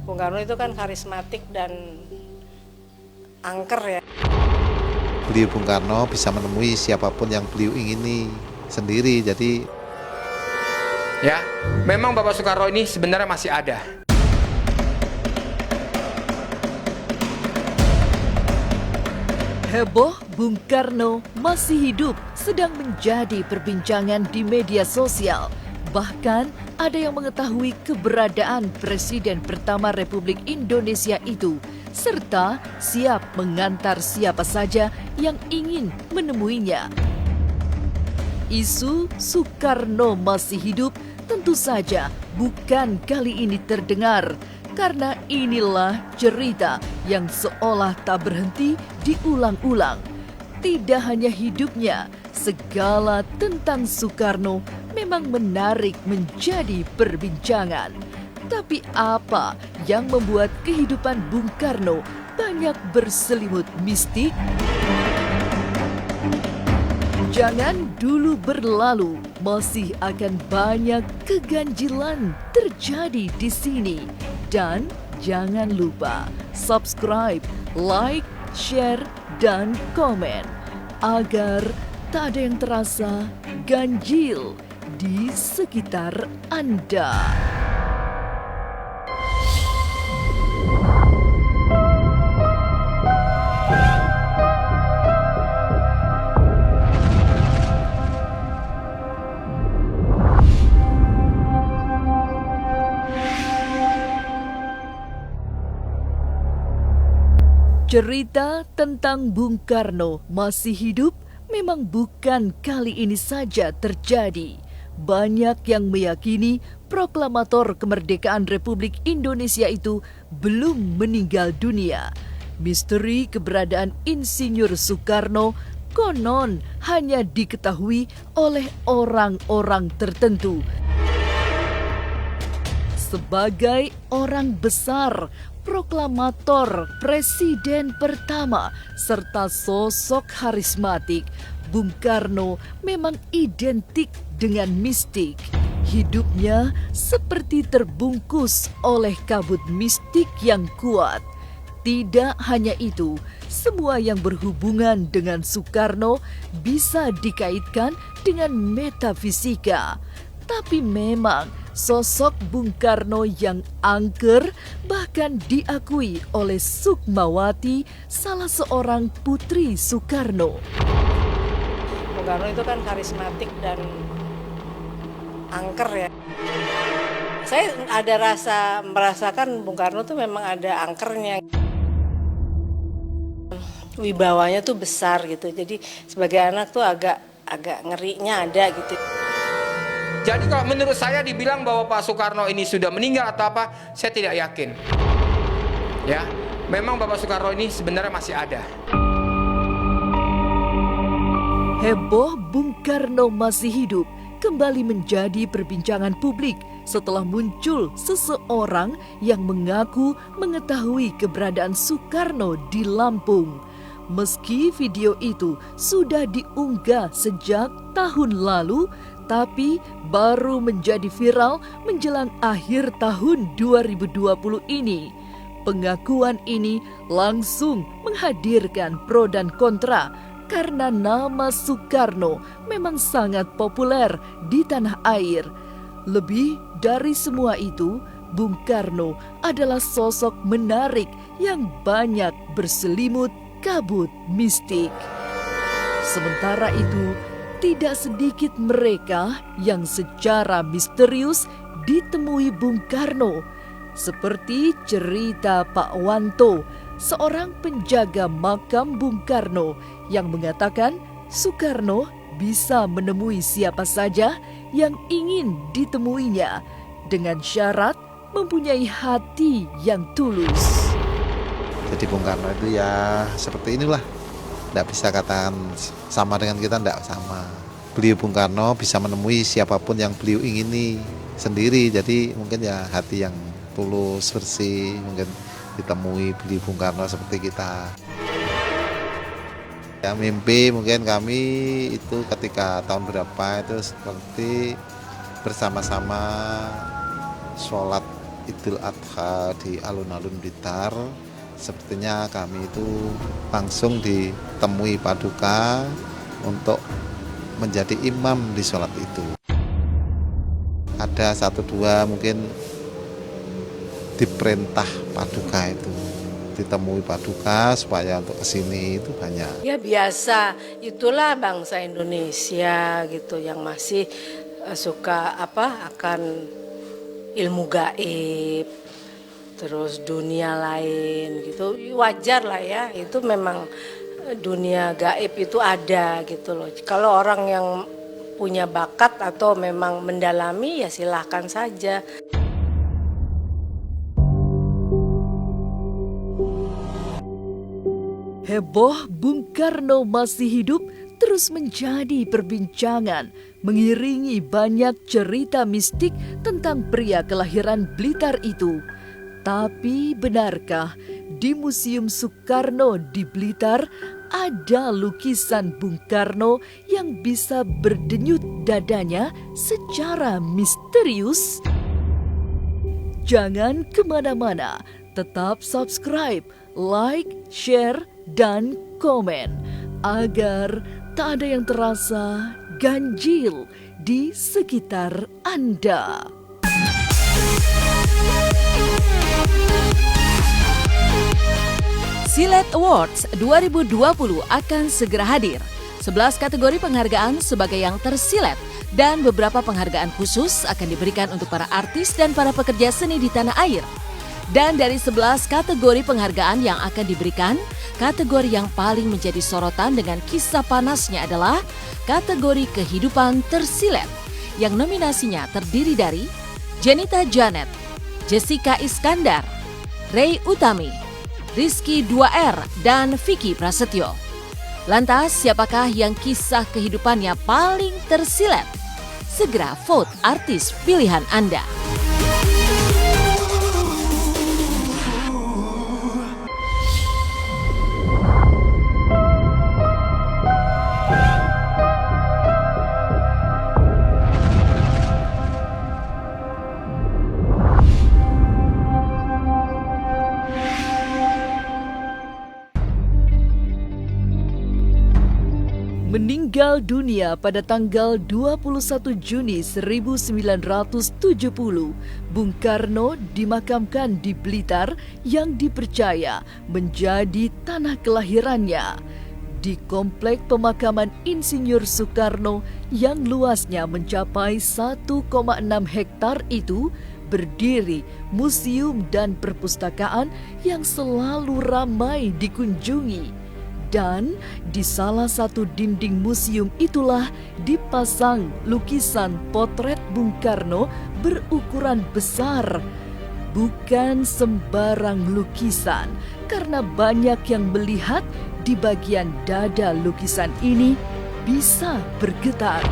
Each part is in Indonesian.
Bung Karno itu kan karismatik dan angker ya. Beliau Bung Karno bisa menemui siapapun yang beliau ingini sendiri. Jadi ya, memang Bapak Soekarno ini sebenarnya masih ada. Heboh Bung Karno masih hidup sedang menjadi perbincangan di media sosial. Bahkan ada yang mengetahui keberadaan Presiden pertama Republik Indonesia itu, serta siap mengantar siapa saja yang ingin menemuinya. Isu Soekarno masih hidup tentu saja bukan kali ini terdengar, karena inilah cerita yang seolah tak berhenti diulang-ulang. Tidak hanya hidupnya, segala tentang Soekarno memang menarik menjadi perbincangan. Tapi apa yang membuat kehidupan Bung Karno banyak berselimut mistik? Jangan dulu berlalu, masih akan banyak keganjilan terjadi di sini. Dan jangan lupa subscribe, like, share, dan komen agar tak ada yang terasa ganjil di sekitar Anda. Cerita tentang Bung Karno masih hidup memang bukan kali ini saja terjadi. Banyak yang meyakini proklamator kemerdekaan Republik Indonesia itu belum meninggal dunia. Misteri keberadaan Insinyur Soekarno konon hanya diketahui oleh orang-orang tertentu. Sebagai orang besar, proklamator presiden pertama, serta sosok karismatik, Bung Karno memang identik dengan mistik. Hidupnya seperti terbungkus oleh kabut mistik yang kuat. Tidak hanya itu, semua yang berhubungan dengan Soekarno bisa dikaitkan dengan metafisika. Tapi memang sosok Bung Karno yang angker bahkan diakui oleh Sukmawati, salah seorang putri Soekarno. Bung Karno itu kan karismatik dan angker ya. Saya ada merasakan Bung Karno tuh memang ada angkernya. Wibawanya tuh besar gitu. Jadi sebagai anak tuh agak ngerinya ada gitu. Jadi kalau menurut saya dibilang bahwa Pak Soekarno ini sudah meninggal atau apa, saya tidak yakin. Ya, memang Bapak Soekarno ini sebenarnya masih ada. Heboh Bung Karno masih hidup kembali menjadi perbincangan publik setelah muncul seseorang yang mengaku mengetahui keberadaan Soekarno di Lampung. Meski video itu sudah diunggah sejak tahun lalu, tapi baru menjadi viral menjelang akhir tahun 2020 ini. Pengakuan ini langsung menghadirkan pro dan kontra, karena nama Soekarno memang sangat populer di tanah air. Lebih dari semua itu, Bung Karno adalah sosok menarik yang banyak berselimut kabut mistik. Sementara itu, tidak sedikit mereka yang secara misterius ditemui Bung Karno. Seperti cerita Pak Wanto, seorang penjaga makam Bung Karno yang mengatakan Soekarno bisa menemui siapa saja yang ingin ditemuinya dengan syarat mempunyai hati yang tulus. Jadi Bung Karno itu ya seperti inilah. Tidak bisa katakan sama dengan kita, tidak sama. Beliau Bung Karno bisa menemui siapapun yang beliau ingini sendiri. Jadi mungkin ya hati yang tulus, bersih, mungkin ditemui beliau Bung Karno seperti kita. Ya mimpi mungkin kami itu ketika tahun berapa itu seperti bersama-sama sholat Idul Adha di alun-alun Blitar, sepertinya kami itu langsung ditemui Paduka untuk menjadi imam di sholat itu. Ada 1-2 mungkin diperintah Paduka itu, ditemui Paduka supaya untuk kesini itu banyak. Ya biasa, itulah bangsa Indonesia gitu yang masih suka akan ilmu gaib, terus dunia lain gitu. Wajar lah ya, itu memang dunia gaib itu ada gitu loh. Kalau orang yang punya bakat atau memang mendalami ya silahkan saja. Heboh Bung Karno masih hidup terus menjadi perbincangan, mengiringi banyak cerita mistik tentang pria kelahiran Blitar itu. Tapi benarkah di Museum Soekarno di Blitar ada lukisan Bung Karno yang bisa berdenyut dadanya secara misterius? Jangan kemana-mana, tetap subscribe, like, share, dan komen agar tak ada yang terasa ganjil di sekitar Anda. Silet Awards 2020 akan segera hadir. 11 kategori penghargaan sebagai yang tersilet dan beberapa penghargaan khusus akan diberikan untuk para artis dan para pekerja seni di tanah air. Dan dari 11 kategori penghargaan yang akan diberikan, kategori yang paling menjadi sorotan dengan kisah panasnya adalah kategori kehidupan tersilet yang nominasinya terdiri dari Jenita Janet, Jessica Iskandar, Ray Utami, Rizky 2R, dan Vicky Prasetyo. Lantas, siapakah yang kisah kehidupannya paling tersilet? Segera vote artis pilihan Anda. Meninggal dunia pada tanggal 21 Juni 1970, Bung Karno dimakamkan di Blitar yang dipercaya menjadi tanah kelahirannya. Di komplek pemakaman Insinyur Soekarno yang luasnya mencapai 1,6 hektar itu, berdiri museum dan perpustakaan yang selalu ramai dikunjungi. Dan di salah satu dinding museum itulah dipasang lukisan potret Bung Karno berukuran besar. Bukan sembarang lukisan, karena banyak yang melihat di bagian dada lukisan ini bisa bergetar.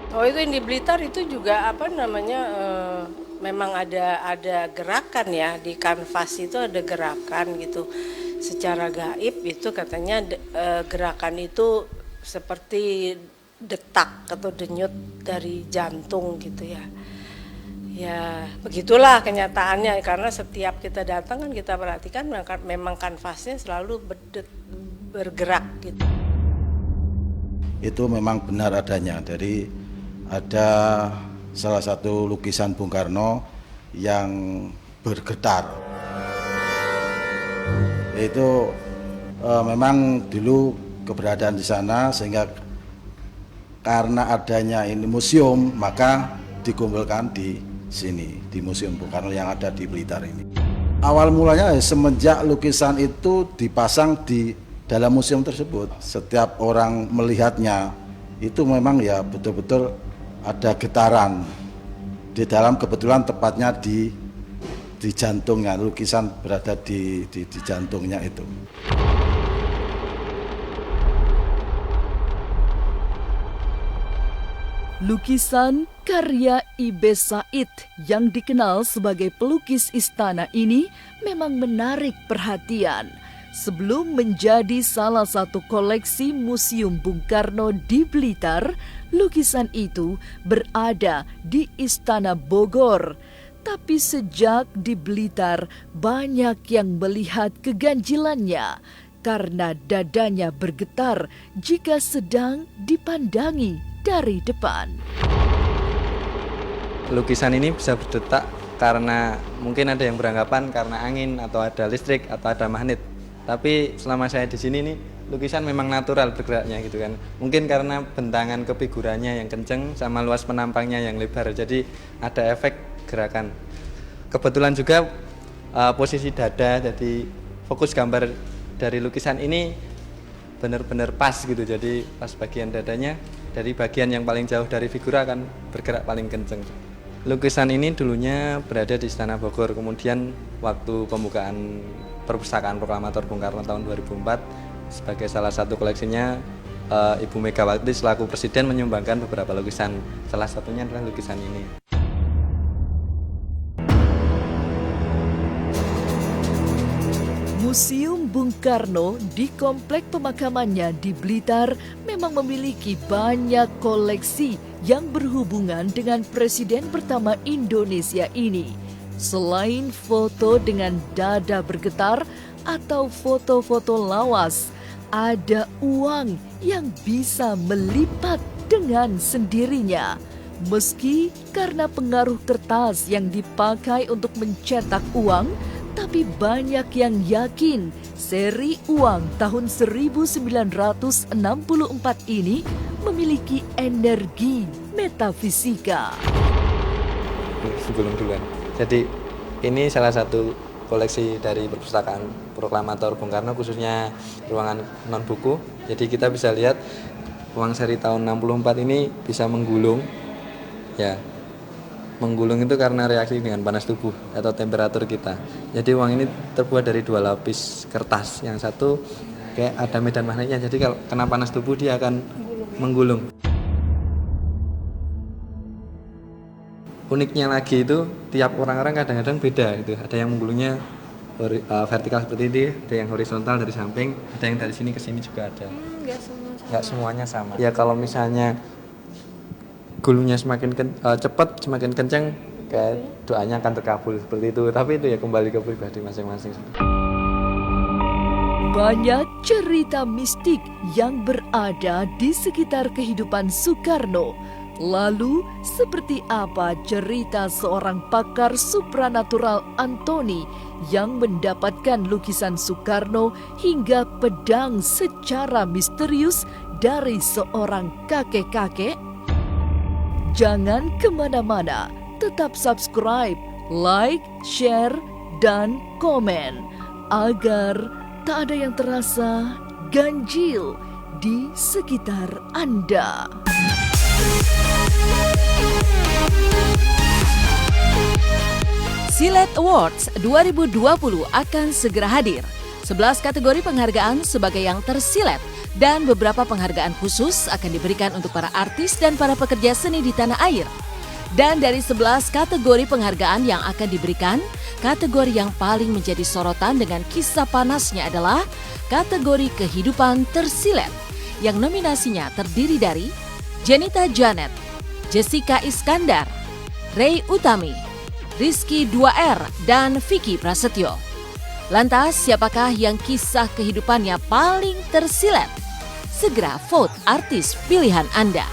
Oh itu yang di Blitar itu juga memang ada gerakan ya, di kanvas itu ada gerakan gitu secara gaib. Itu katanya gerakan itu seperti detak atau denyut dari jantung gitu ya. Ya begitulah kenyataannya, karena setiap kita datang kan kita perhatikan memang kanvasnya selalu bergerak gitu. Itu memang benar adanya. Dari ada salah satu lukisan Bung Karno yang bergetar. Itu memang dulu keberadaan di sana, sehingga karena adanya ini museum maka dikumpulkan di sini, di Museum Bung Karno yang ada di Blitar ini. Awal mulanya semenjak lukisan itu dipasang di dalam museum tersebut, setiap orang melihatnya itu memang ya betul-betul ada getaran di dalam, kebetulan tepatnya di jantungnya, lukisan berada di jantungnya itu. Lukisan karya Ibe Said yang dikenal sebagai pelukis istana ini memang menarik perhatian. Sebelum menjadi salah satu koleksi Museum Bung Karno di Blitar, lukisan itu berada di Istana Bogor. Tapi sejak di Blitar, banyak yang melihat keganjilannya karena dadanya bergetar jika sedang dipandangi dari depan. Lukisan ini bisa berdetak karena mungkin ada yang beranggapan karena angin atau ada listrik atau ada magnet. Tapi selama saya di sini nih, lukisan memang natural bergeraknya gitu kan. Mungkin karena bentangan kefigurannya yang kenceng sama luas penampangnya yang lebar, jadi ada efek gerakan. Kebetulan juga posisi dada, jadi fokus gambar dari lukisan ini benar-benar pas gitu. Jadi pas bagian dadanya dari bagian yang paling jauh dari figura akan bergerak paling kenceng. Lukisan ini dulunya berada di Istana Bogor, kemudian waktu pembukaan Perpustakaan Proklamator Bung Karno tahun 2004 sebagai salah satu koleksinya, Ibu Megawati selaku Presiden menyumbangkan beberapa lukisan, salah satunya adalah lukisan ini. Museum Bung Karno di komplek pemakamannya di Blitar memang memiliki banyak koleksi yang berhubungan dengan Presiden pertama Indonesia ini. Selain foto dengan dada bergetar atau foto-foto lawas, ada uang yang bisa melipat dengan sendirinya. Meski karena pengaruh kertas yang dipakai untuk mencetak uang, tapi banyak yang yakin seri uang tahun 1964 ini memiliki energi metafisika. Sebelum duluan. Jadi ini salah satu koleksi dari Perpustakaan Proklamator Bung Karno, khususnya ruangan non buku. Jadi kita bisa lihat uang seri tahun 64 ini bisa menggulung. Ya. Menggulung itu karena reaksi dengan panas tubuh atau temperatur kita. Jadi uang ini terbuat dari 2 lapis kertas. Yang satu kayak ada medan magnetnya. Jadi kalau kena panas tubuh dia akan menggulung. Uniknya lagi itu tiap orang-orang kadang-kadang beda gitu. Ada yang menggulungnya vertikal seperti ini, ada yang horizontal dari samping, ada yang dari sini ke sini juga ada. Nggak semuanya sama. Ya kalau misalnya gulungnya semakin cepat, semakin kencang, kayak doanya akan terkabul seperti itu. Tapi itu ya kembali ke pribadi masing-masing. Banyak cerita mistik yang berada di sekitar kehidupan Soekarno. Lalu, seperti apa cerita seorang pakar supranatural Antoni yang mendapatkan lukisan Soekarno hingga pedang secara misterius dari seorang kakek-kakek? Jangan kemana-mana, tetap subscribe, like, share, dan komen agar tak ada yang terasa ganjil di sekitar Anda. Silet Awards 2020 akan segera hadir. 11 kategori penghargaan sebagai yang tersilet dan beberapa penghargaan khusus akan diberikan untuk para artis dan para pekerja seni di tanah air. Dan dari 11 kategori penghargaan yang akan diberikan, kategori yang paling menjadi sorotan dengan kisah panasnya adalah kategori kehidupan tersilet, yang nominasinya terdiri dari Jenita Janet, Jessica Iskandar, Ray Utami, Rizky 2R, dan Vicky Prasetyo. Lantas, siapakah yang kisah kehidupannya paling tersilet? Segera vote artis pilihan Anda.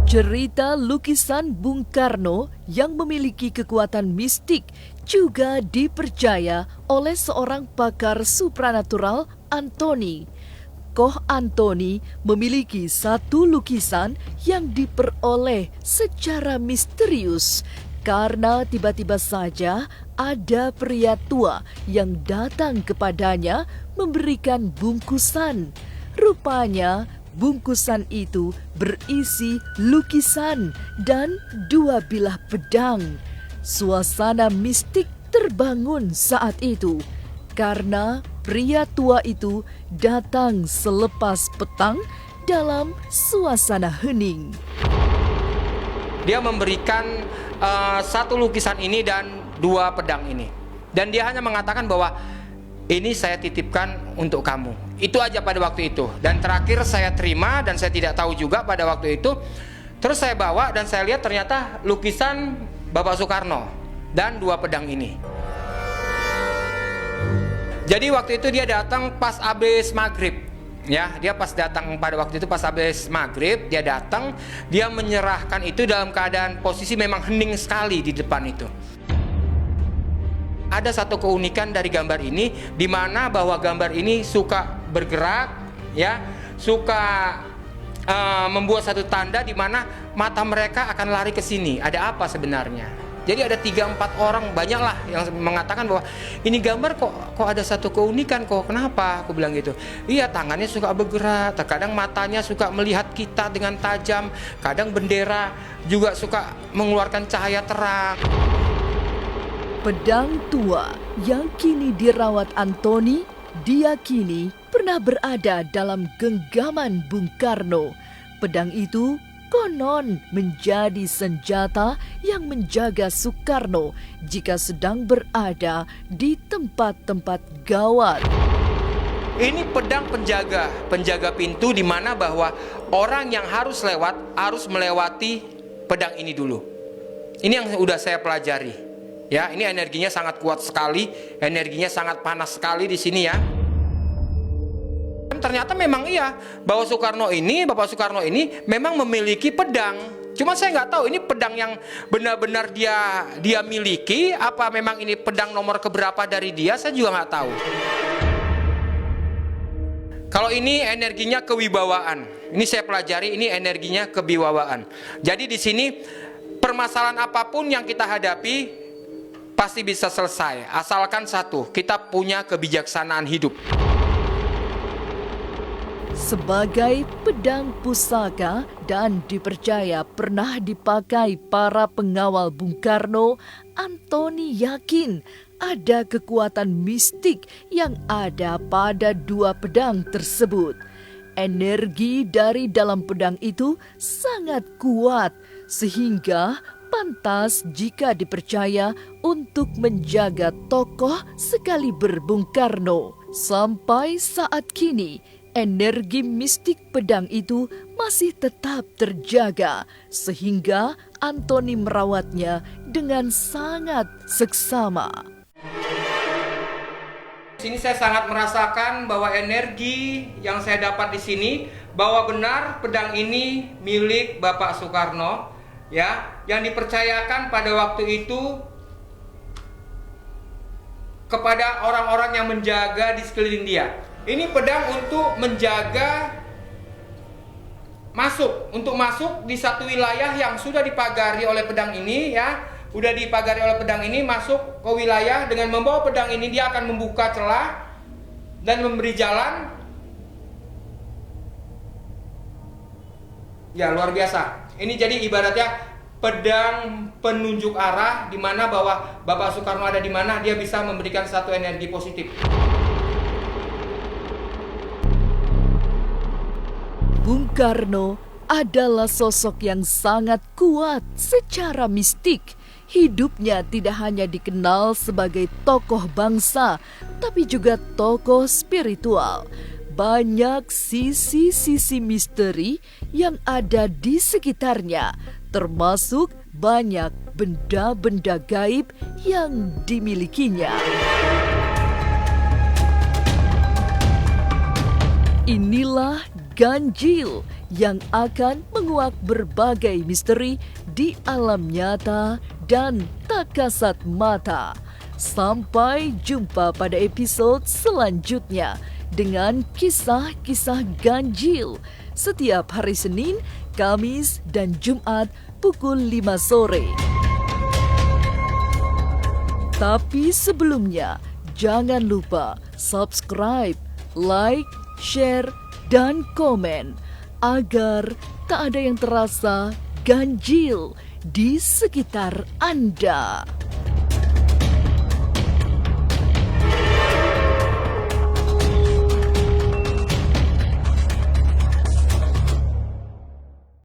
Cerita lukisan Bung Karno yang memiliki kekuatan mistik juga dipercaya oleh seorang pakar supranatural, Antoni. Koh Antoni memiliki satu lukisan yang diperoleh secara misterius karena tiba-tiba saja ada pria tua yang datang kepadanya memberikan bungkusan. Rupanya Bungkusan itu berisi lukisan dan 2 bilah pedang. Suasana mistik terbangun saat itu karena pria tua itu datang selepas petang dalam suasana hening. Dia memberikan 1 lukisan ini dan 2 pedang ini. Dan dia hanya mengatakan bahwa ini saya titipkan untuk kamu. Itu aja pada waktu itu. Dan terakhir saya terima dan saya tidak tahu juga pada waktu itu. Terus saya bawa dan saya lihat ternyata lukisan Bapak Soekarno dan 2 pedang ini. Jadi waktu itu dia datang pas habis maghrib. Ya, dia pas datang pada waktu itu pas habis maghrib, dia datang, dia menyerahkan itu dalam keadaan posisi memang hening sekali di depan itu. Ada satu keunikan dari gambar ini, di mana bahwa gambar ini suka bergerak, ya, suka membuat satu tanda di mana mata mereka akan lari ke sini. Ada apa sebenarnya? Jadi ada 3-4 orang, banyaklah yang mengatakan bahwa ini gambar kok ada satu keunikan, kok kenapa? Aku bilang gitu. Iya, tangannya suka bergerak, terkadang matanya suka melihat kita dengan tajam, kadang bendera juga suka mengeluarkan cahaya terang. Pedang tua yang kini dirawat Antoni diyakini pernah berada dalam genggaman Bung Karno. Pedang itu konon menjadi senjata yang menjaga Soekarno jika sedang berada di tempat-tempat gawat. Ini pedang penjaga pintu, di mana bahwa orang yang harus lewat harus melewati pedang ini dulu. Ini yang udah saya pelajari. Ya, ini energinya sangat kuat sekali, energinya sangat panas sekali di sini ya. Ternyata memang iya, bahwa Bapak Soekarno ini memang memiliki pedang. Cuma saya nggak tahu ini pedang yang benar-benar dia miliki, apa memang ini pedang nomor keberapa dari dia, saya juga nggak tahu. Kalau ini energinya kewibawaan, ini saya pelajari, ini energinya kewibawaan. Jadi di sini permasalahan apapun yang kita hadapi pasti bisa selesai, asalkan satu, kita punya kebijaksanaan hidup. Sebagai pedang pusaka dan dipercaya pernah dipakai para pengawal Bung Karno, Antoni yakin ada kekuatan mistik yang ada pada 2 pedang tersebut. Energi dari dalam pedang itu sangat kuat sehingga pantas jika dipercaya untuk menjaga tokoh sekaliber Bung Karno. Sampai saat kini, energi mistik pedang itu masih tetap terjaga, sehingga Antoni merawatnya dengan sangat seksama. Di sini saya sangat merasakan bahwa energi yang saya dapat di sini, bahwa benar pedang ini milik Bapak Soekarno, ya, yang dipercayakan pada waktu itu kepada orang-orang yang menjaga di sekeliling dia. Ini pedang untuk menjaga untuk masuk di satu wilayah yang sudah dipagari oleh pedang ini, ya, udah dipagari oleh pedang ini, masuk ke wilayah dengan membawa pedang ini, dia akan membuka celah dan memberi jalan. Ya, luar biasa. Ini jadi ibaratnya pedang penunjuk arah, di mana bahwa Bapak Soekarno ada di mana, dia bisa memberikan satu energi positif. Bung Karno adalah sosok yang sangat kuat secara mistik. Hidupnya tidak hanya dikenal sebagai tokoh bangsa, tapi juga tokoh spiritual. Banyak sisi-sisi misteri yang ada di sekitarnya, termasuk banyak benda-benda gaib yang dimilikinya. Inilah ganjil yang akan menguak berbagai misteri di alam nyata dan tak kasat mata. Sampai jumpa pada episode selanjutnya dengan kisah-kisah ganjil setiap hari Senin, Kamis, dan Jumat pukul 5 sore. Tapi sebelumnya, jangan lupa subscribe, like, share, dan komen agar tak ada yang terasa ganjil di sekitar Anda.